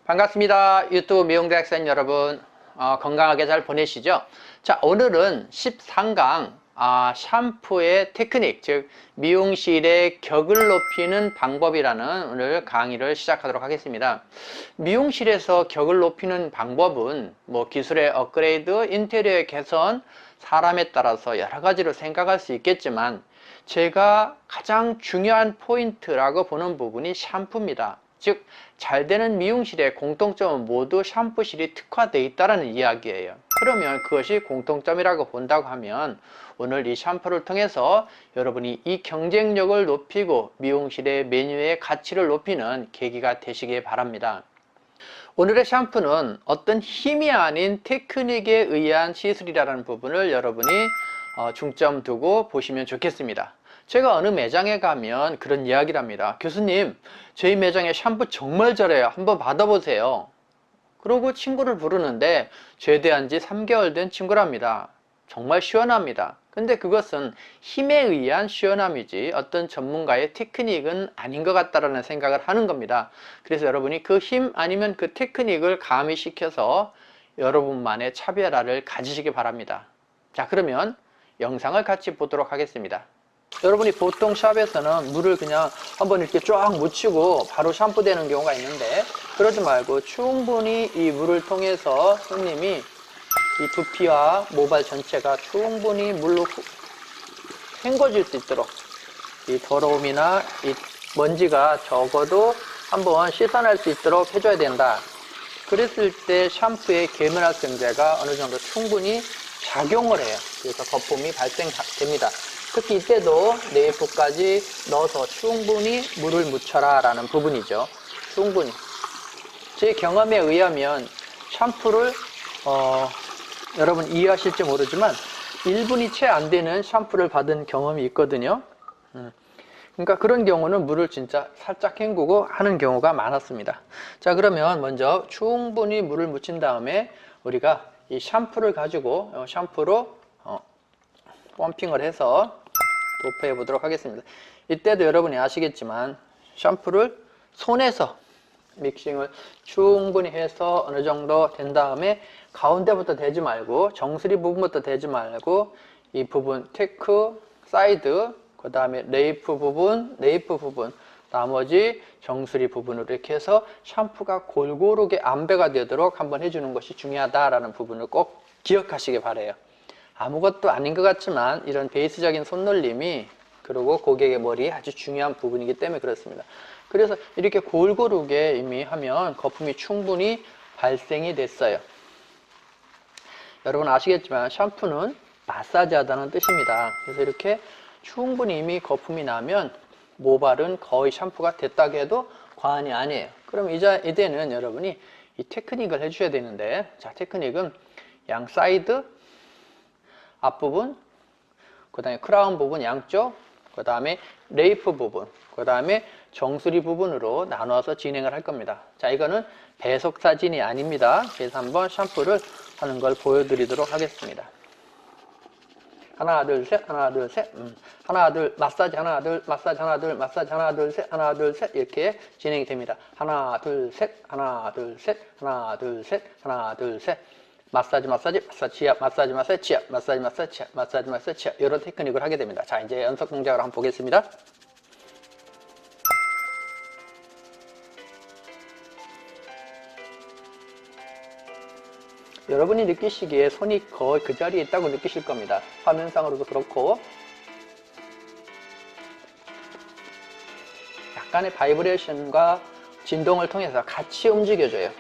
반갑습니다. 유튜브 미용대학생 여러분, 건강하게 잘 보내시죠? 자, 오늘은 13강 샴푸의 테크닉, 즉 미용실의 격을 높이는 방법이라는 오늘 강의를 시작하도록 하겠습니다. 미용실에서 격을 높이는 방법은 뭐 기술의 업그레이드, 인테리어의 개선, 사람에 따라서 여러 가지로 생각할 수 있겠지만 제가 가장 중요한 포인트라고 보는 부분이 샴푸입니다. 즉, 잘 되는 미용실의 공통점은 모두 샴푸실이 특화되어 있다는 이야기예요. 그러면 그것이 공통점이라고 본다고 하면 오늘 이 샴푸를 통해서 여러분이 이 경쟁력을 높이고 미용실의 메뉴의 가치를 높이는 계기가 되시길 바랍니다. 오늘의 샴푸는 어떤 힘이 아닌 테크닉에 의한 시술이라는 부분을 여러분이 중점 두고 보시면 좋겠습니다. 제가 어느 매장에 가면 그런 이야기를 합니다. 교수님, 저희 매장에 샴푸 정말 잘해요. 한번 받아보세요. 그러고 친구를 부르는데 제대한 지 3개월 된 친구랍니다. 정말 시원합니다. 근데 그것은 힘에 의한 시원함이지 어떤 전문가의 테크닉은 아닌 것 같다라는 생각을 하는 겁니다. 그래서 여러분이 그 힘 아니면 그 테크닉을 가미시켜서 여러분만의 차별화를 가지시기 바랍니다. 자, 그러면 영상을 같이 보도록 하겠습니다. 여러분이 보통 샵에서는 물을 그냥 한번 이렇게 쫙 묻히고 바로 샴푸 되는 경우가 있는데 그러지 말고 충분히 이 물을 통해서 손님이 이 두피와 모발 전체가 충분히 물로 헹궈질 수 있도록 이 더러움이나 이 먼지가 적어도 한번 씻어낼 수 있도록 해줘야 된다. 그랬을 때 샴푸의 계면활성제가 어느 정도 충분히 작용을 해요. 그래서 거품이 발생됩니다. 특히 이때도 네이프까지 넣어서 충분히 물을 묻혀라 라는 부분이죠. 충분히. 제 경험에 의하면 샴푸를 여러분 이해하실지 모르지만 1분이 채 안 되는 샴푸를 받은 경험이 있거든요. 그러니까 그런 경우는 물을 진짜 살짝 헹구고 하는 경우가 많았습니다. 자, 그러면 먼저 충분히 물을 묻힌 다음에 우리가 이 샴푸를 가지고 샴푸로 펌핑을 해서 도포해 보도록 하겠습니다. 이때도 여러분이 아시겠지만 샴푸를 손에서 믹싱을 충분히 해서 어느 정도 된 다음에 가운데부터 대지 말고 정수리 부분부터 대지 말고 이 부분 테크, 사이드, 그 다음에 레이프 부분, 나머지 정수리 부분으로 이렇게 해서 샴푸가 골고루게 안배가 되도록 한번 해주는 것이 중요하다라는 부분을 꼭 기억하시기 바라요. 아무것도 아닌 것 같지만 이런 베이스적인 손놀림이 그리고 고객의 머리에 아주 중요한 부분이기 때문에 그렇습니다. 그래서 이렇게 골고루게 이미 하면 거품이 충분히 발생이 됐어요. 여러분 아시겠지만 샴푸는 마사지 하다는 뜻입니다. 그래서 이렇게 충분히 이미 거품이 나면 모발은 거의 샴푸가 됐다고 해도 과언이 아니에요. 그럼 이제는 여러분이 이 테크닉을 해주셔야 되는데, 자, 테크닉은 양 사이드, 앞부분, 그 다음에 크라운 부분 양쪽, 그 다음에 레이프 부분, 그 다음에 정수리 부분으로 나눠서 진행을 할 겁니다. 자, 이거는 배속 사진이 아닙니다. 그래서 한번 샴푸를 하는 걸 보여드리도록 하겠습니다. 하나, 둘, 셋, 하나, 둘, 셋, 하나, 둘, 마사지, 하나, 둘, 마사지, 하나, 둘, 마사지, 하나, 둘, 셋, 하나, 둘, 셋, 이렇게 진행이 됩니다. 하나, 둘, 셋, 하나, 둘, 셋, 하나, 둘, 셋, 하나, 둘, 셋. 마사지, 치압, 마사지, 치압, 마사지, 치압, 마사지, 치압. 이런 테크닉을 하게 됩니다. 자, 이제 연속 동작을 한번 보겠습니다. 여러분이 느끼시기에 손이 거의 그 자리에 있다고 느끼실 겁니다. 화면상으로도 그렇고 약간의 바이브레이션과 진동을 통해서 같이 움직여줘요.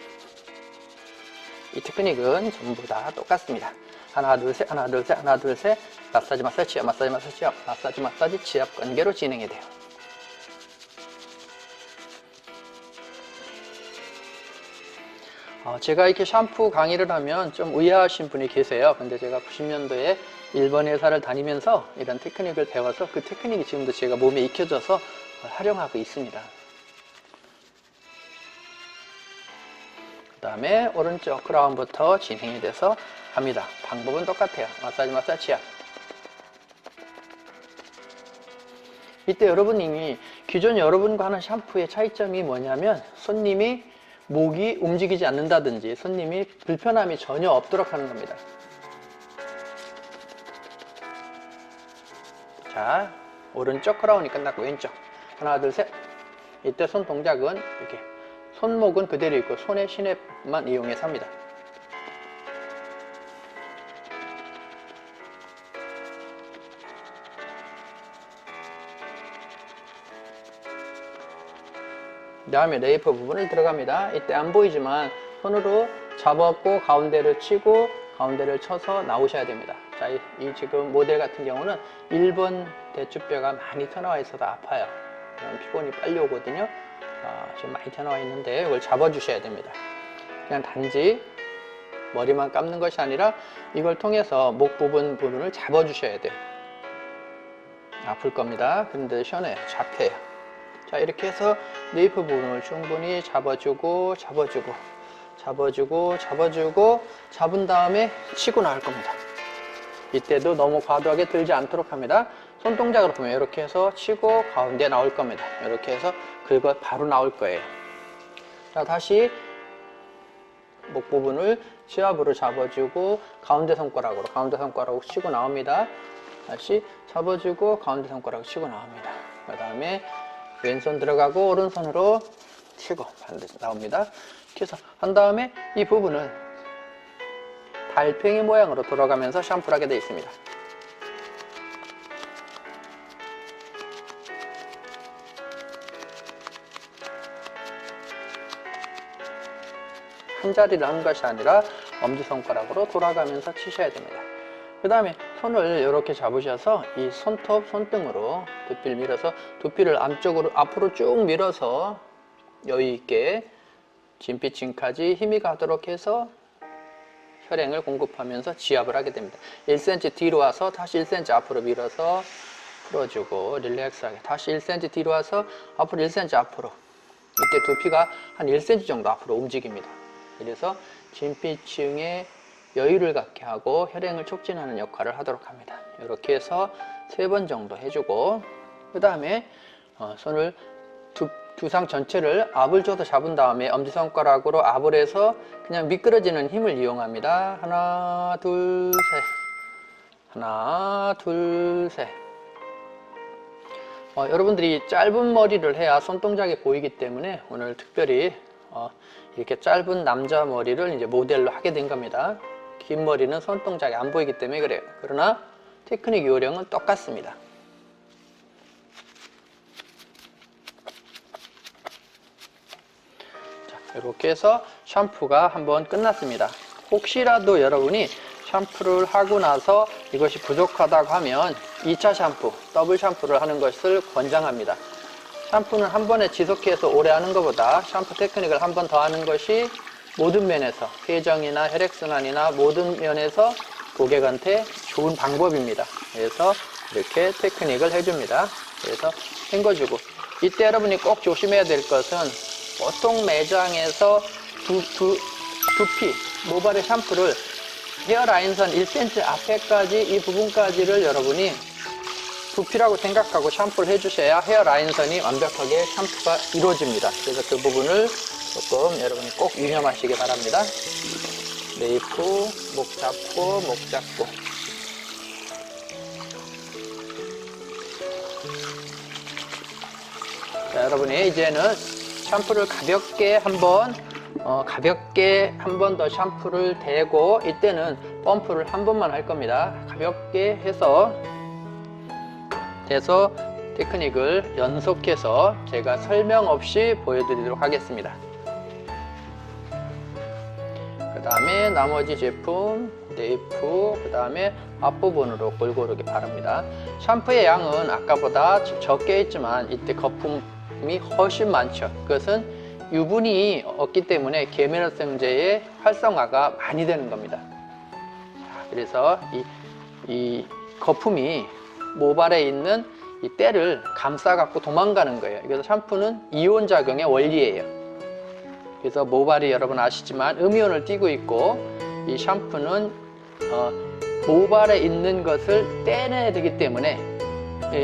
이 테크닉은 전부 다 똑같습니다. 하나, 둘, 셋, 하나, 둘, 셋, 하나, 둘, 셋. 마사지, 치압, 마사지, 치압 관계로 진행이 돼요. 제가 이렇게 샴푸 강의를 하면 좀 의아하신 분이 계세요. 근데 제가 90년도에 일본 회사를 다니면서 이런 테크닉을 배워서 그 테크닉이 지금도 제가 몸에 익혀져서 활용하고 있습니다. 그 다음에 오른쪽 크라운부터 진행이 돼서 합니다. 방법은 똑같아요. 마사지, 치압. 이때 여러분이 기존 여러분과 하는 샴푸의 차이점이 뭐냐면 손님이 목이 움직이지 않는다든지 손님이 불편함이 전혀 없도록 하는 겁니다. 자, 오른쪽 크라운이 끝났고 왼쪽 하나 둘 셋. 이때 손 동작은 이렇게 손목은 그대로 있고 손의 시냅만 이용해서 합니다. 그 다음에 레이프 부분을 들어갑니다. 이때 안 보이지만 손으로 잡았고 가운데를 치고 가운데를 쳐서 나오셔야 됩니다. 자, 이 지금 모델 같은 경우는 1번 대추뼈가 많이 튀어나와 있어서 아파요. 피곤이 빨리 오거든요. 지금 많이 튀어나와 있는데 이걸 잡아주셔야 됩니다. 그냥 단지 머리만 감는 것이 아니라 이걸 통해서 목 부분을 잡아주셔야 돼요. 아플 겁니다. 그런데 시원해요. 잡혀요. 자, 이렇게 해서 네이프 부분을 충분히 잡아주고 잡은 다음에 치고 나올 겁니다. 이때도 너무 과도하게 들지 않도록 합니다. 손동작으로 보면 이렇게 해서 치고 가운데 나올 겁니다. 이렇게 해서 긁어 바로 나올 거예요. 자, 다시 목 부분을 지압으로 잡아주고 가운데 손가락으로 치고 나옵니다. 다시 잡아주고 가운데 손가락으로 치고 나옵니다. 그 다음에 왼손 들어가고 오른손으로 치고 반드시 나옵니다. 이렇게 해서 한 다음에 이 부분은 달팽이 모양으로 돌아가면서 샴푸를 하게 되어 있습니다. 한 자리를 하는 것이 아니라 엄지손가락으로 돌아가면서 치셔야 됩니다. 그 다음에 손을 이렇게 잡으셔서 이 손톱, 손등으로 두피를 밀어서 두피를 앞으로 쭉 밀어서 여유있게 진피층까지 힘이 가도록 해서 혈행을 공급하면서 지압을 하게 됩니다. 1cm 뒤로 와서 다시 1cm 앞으로 밀어서 풀어주고 릴렉스하게 다시 1cm 뒤로 와서 앞으로 1cm 앞으로. 이때 두피가 한 1cm 정도 앞으로 움직입니다. 그래서 진피층에 여유를 갖게 하고 혈행을 촉진하는 역할을 하도록 합니다. 이렇게 해서 3번 정도 해주고 그 다음에 손을 두상 전체를 압을 줘서 잡은 다음에 엄지손가락으로 압을 해서 그냥 미끄러지는 힘을 이용합니다. 하나 둘 셋 하나 둘 셋. 여러분들이 짧은 머리를 해야 손동작이 보이기 때문에 오늘 특별히 이렇게 짧은 남자 머리를 이제 모델로 하게 된 겁니다. 긴 머리는 손동작이 안 보이기 때문에 그래요. 그러나 테크닉 요령은 똑같습니다. 자, 이렇게 해서 샴푸가 한번 끝났습니다. 혹시라도 여러분이 샴푸를 하고 나서 이것이 부족하다고 하면 2차 샴푸, 더블 샴푸를 하는 것을 권장합니다. 샴푸는 한 번에 지속해서 오래 하는 것보다 샴푸 테크닉을 한 번 더 하는 것이 모든 면에서 폐정이나 혈액순환이나 모든 면에서 고객한테 좋은 방법입니다. 그래서 이렇게 테크닉을 해줍니다. 그래서 헹궈주고 이때 여러분이 꼭 조심해야 될 것은 보통 매장에서 두피, 모발의 샴푸를 헤어라인선 1cm 앞에까지 이 부분까지를 여러분이 두피라고 생각하고 샴푸를 해주셔야 헤어라인선이 완벽하게 샴푸가 이루어집니다. 그래서 그 부분을 조금 여러분이 꼭 유념하시기 바랍니다. 레이프, 목 잡고 자, 여러분이 이제는 샴푸를 가볍게 한 번 더 샴푸를 대고 이때는 펌프를 한 번만 할 겁니다. 가볍게 해서 테크닉을 연속해서 제가 설명 없이 보여드리도록 하겠습니다. 그 다음에 나머지 제품 레이프, 그 다음에 앞부분으로 골고루 바릅니다. 샴푸의 양은 아까보다 적게 있지만 이때 거품이 훨씬 많죠. 그것은 유분이 없기 때문에 계면활성제의 활성화가 많이 되는 겁니다. 자, 그래서 이 거품이 모발에 있는 이 때를 감싸갖고 도망가는 거예요. 그래서 샴푸는 이온작용의 원리예요. 그래서 모발이 여러분 아시지만 음이온을 띠고 있고 이 샴푸는 모발에 있는 것을 떼내야 되기 때문에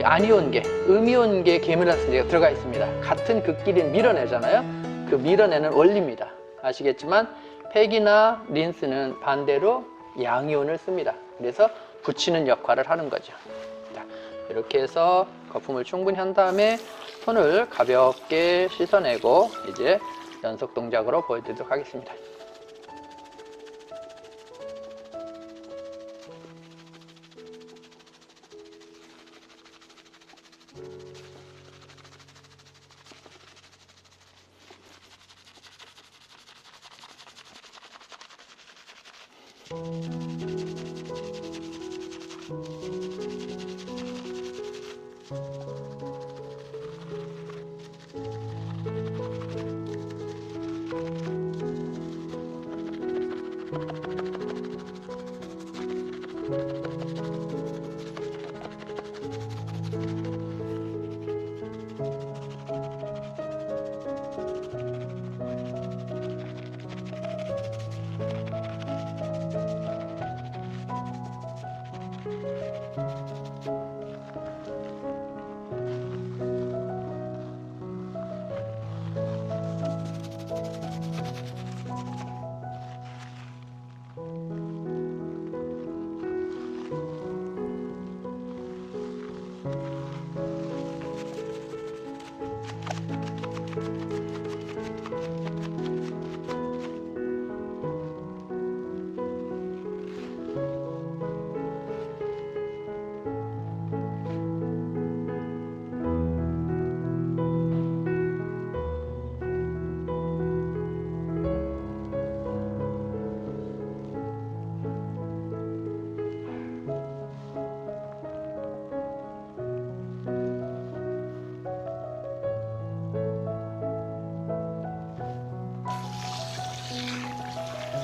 아니온계, 음이온계 계면활성제가 들어가 있습니다. 같은 극끼리 밀어내잖아요. 그 밀어내는 원리입니다. 아시겠지만 팩이나 린스는 반대로 양이온을 씁니다. 그래서 붙이는 역할을 하는 거죠. 자, 이렇게 해서 거품을 충분히 한 다음에 손을 가볍게 씻어내고 이제 연속 동작으로 보여드리도록 하겠습니다.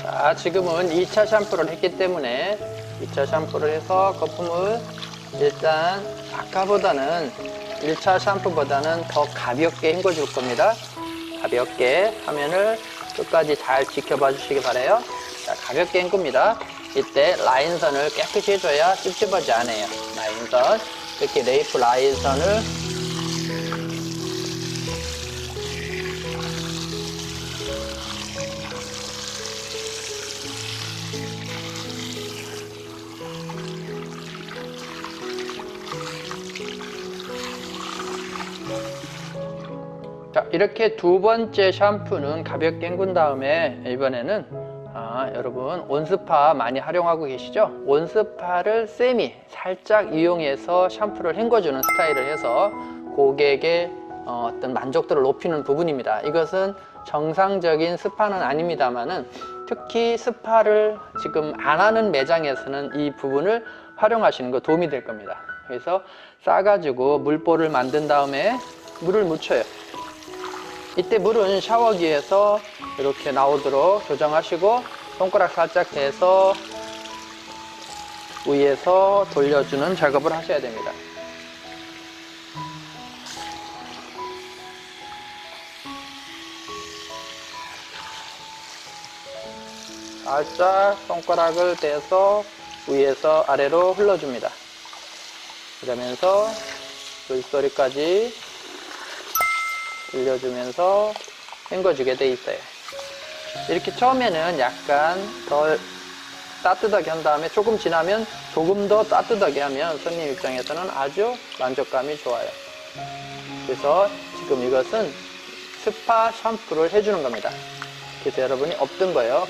자, 지금은 2차 샴푸를 했기 때문에 2차 샴푸를 해서 거품을 일단 아까보다는 1차 샴푸보다는 더 가볍게 헹궈줄 겁니다. 가볍게 화면을 끝까지 잘 지켜봐 주시기 바라요. 자, 가볍게 헹굽니다. 이때 라인선을 깨끗이 해줘야 찝찝하지 않아요. 라인선, 이렇게 레이프 라인선을 자, 이렇게 두 번째 샴푸는 가볍게 헹군 다음에 이번에는 여러분 온스파 많이 활용하고 계시죠? 온스파를 세미 살짝 이용해서 샴푸를 헹궈주는 스타일을 해서 고객의 어떤 만족도를 높이는 부분입니다. 이것은 정상적인 스파는 아닙니다만은 특히 스파를 지금 안 하는 매장에서는 이 부분을 활용하시는 거 도움이 될 겁니다. 그래서 싸가지고 물볼을 만든 다음에 물을 묻혀요. 이때 물은 샤워기에서 이렇게 나오도록 조정하시고 손가락 살짝 대서 위에서 돌려주는 작업을 하셔야 됩니다. 살짝 손가락을 대서 위에서 아래로 흘러줍니다. 그러면서 물소리까지 들려주면서 헹궈주게 돼 있어요. 이렇게 처음에는 약간 더 따뜻하게 한 다음에 조금 지나면 조금 더 따뜻하게 하면 손님 입장에서는 아주 만족감이 좋아요. 그래서 지금 이것은 스파 샴푸를 해주는 겁니다. 그래서 여러분이 없던 거예요.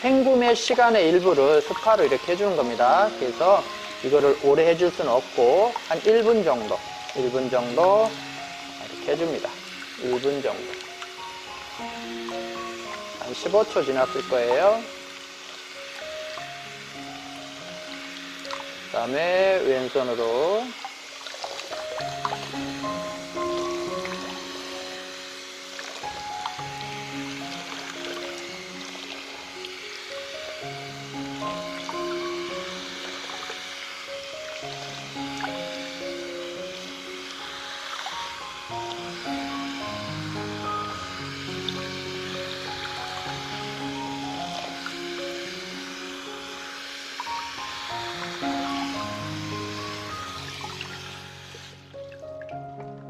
헹굼의 시간의 일부를 스파로 이렇게 해주는 겁니다. 그래서 이거를 오래 해줄 수는 없고 한 1분 정도 이렇게 해줍니다. 1분 정도. 한 15초 지났을 거예요. 그 다음에 왼손으로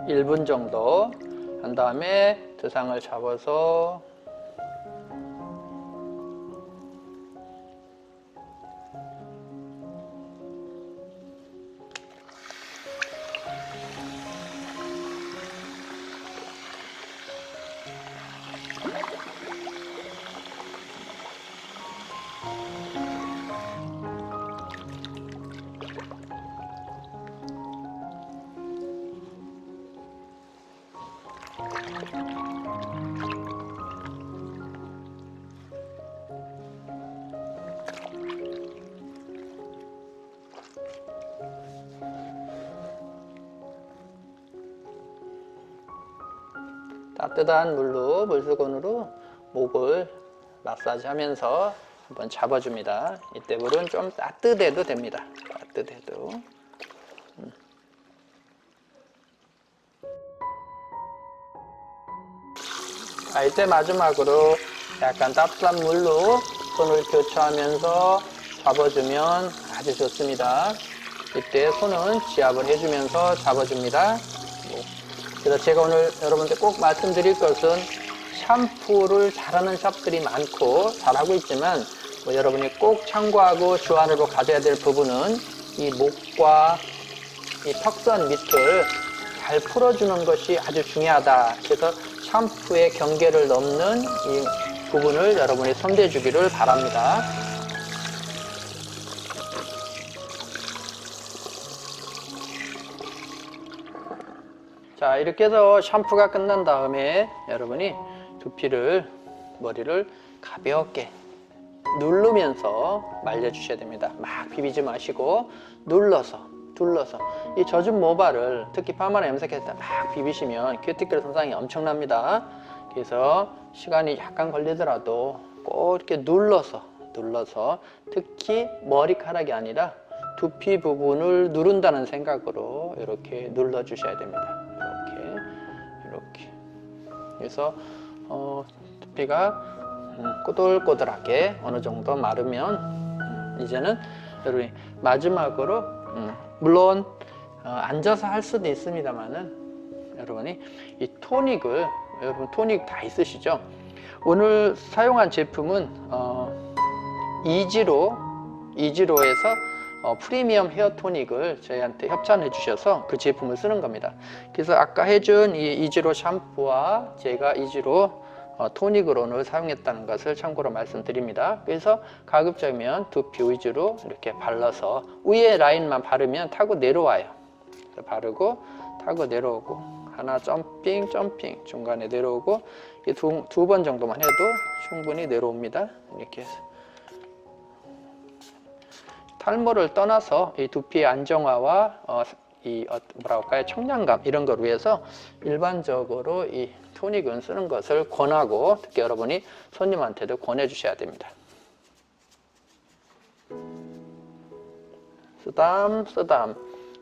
일 분 정도 한 다음에 드상을 잡아서 따뜻한 물로, 물수건으로 목을 마사지 하면서 한번 잡아줍니다. 이때 물은 좀 따뜻해도 됩니다. 따뜻해도. 자, 이때 마지막으로 약간 따뜻한 물로 손을 교차하면서 잡아주면 아주 좋습니다. 이때 손은 지압을 해주면서 잡아줍니다. 그래서 제가 오늘 여러분들 꼭 말씀드릴 것은 샴푸를 잘하는 샵들이 많고 잘하고 있지만 여러분이 꼭 참고하고 주안으로 가져야 될 부분은 이 목과 이 턱선 밑을 잘 풀어주는 것이 아주 중요하다. 그래서 샴푸의 경계를 넘는 이 부분을 여러분이 손대어 주기를 바랍니다. 자, 이렇게 해서 샴푸가 끝난 다음에 여러분이 머리를 가볍게 누르면서 말려주셔야 됩니다. 막 비비지 마시고 눌러서 이 젖은 모발을 특히 파마나 염색했을 때 막 비비시면 큐티클 손상이 엄청납니다. 그래서 시간이 약간 걸리더라도 꼭 이렇게 눌러서 특히 머리카락이 아니라 두피 부분을 누른다는 생각으로 이렇게 눌러 주셔야 됩니다. 이렇게 그래서 두피가 꼬들꼬들하게 어느 정도 마르면 이제는 여러분이 마지막으로 물론 앉아서 할 수도 있습니다만은 여러분이 이 토닉을 여러분 토닉 다 있으시죠? 오늘 사용한 제품은 이지로에서 프리미엄 헤어 토닉을 저희한테 협찬해 주셔서 그 제품을 쓰는 겁니다. 그래서 아까 해준 이 이지로 샴푸와 제가 이지로 토닉을 오늘 사용했다는 것을 참고로 말씀드립니다. 그래서 가급적이면 두피 위주로 이렇게 발라서 위에 라인만 바르면 타고 내려와요. 바르고 타고 내려오고 하나 점핑 중간에 내려오고 두 번 정도만 해도 충분히 내려옵니다. 이렇게 해서 탈모를 떠나서 이 두피의 안정화와 뭐라고 할까요? 청량감 이런 걸 위해서 일반적으로 이 토닉은 쓰는 것을 권하고 특히 여러분이 손님한테도 권해 주셔야 됩니다. 쓰담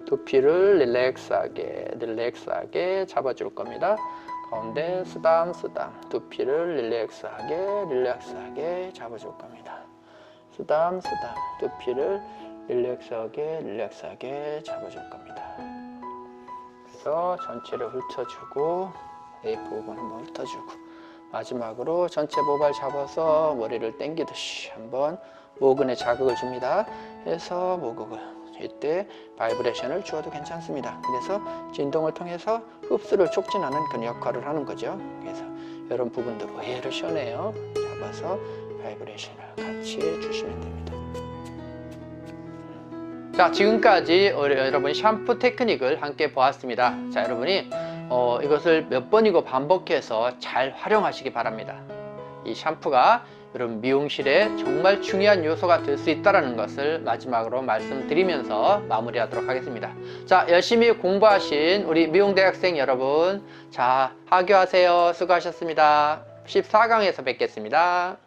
두피를 릴렉스하게 잡아줄 겁니다. 가운데 쓰담 두피를 릴렉스하게 잡아줄 겁니다. 쓰담 두피를 릴렉스하게 잡아줄 겁니다. 그래서 전체를 훑어주고 네이프 부분 한번 훑어주고 마지막으로 전체 모발 잡아서 머리를 당기듯이 한번 모근에 자극을 줍니다. 그래서 모근을 이때 바이브레이션을 주어도 괜찮습니다. 그래서 진동을 통해서 흡수를 촉진하는 그런 역할을 하는 거죠. 그래서 이런 부분들 의외로 시원해요. 잡아서 바이브레이션을 같이 주시면 됩니다. 자, 지금까지 여러분 샴푸 테크닉을 함께 보았습니다. 자, 여러분이 이것을 몇 번이고 반복해서 잘 활용하시기 바랍니다. 이 샴푸가 여러분 미용실에 정말 중요한 요소가 될 수 있다는 것을 마지막으로 말씀드리면서 마무리하도록 하겠습니다. 자, 열심히 공부하신 우리 미용대학생 여러분, 자, 하교하세요. 수고하셨습니다. 14강에서 뵙겠습니다.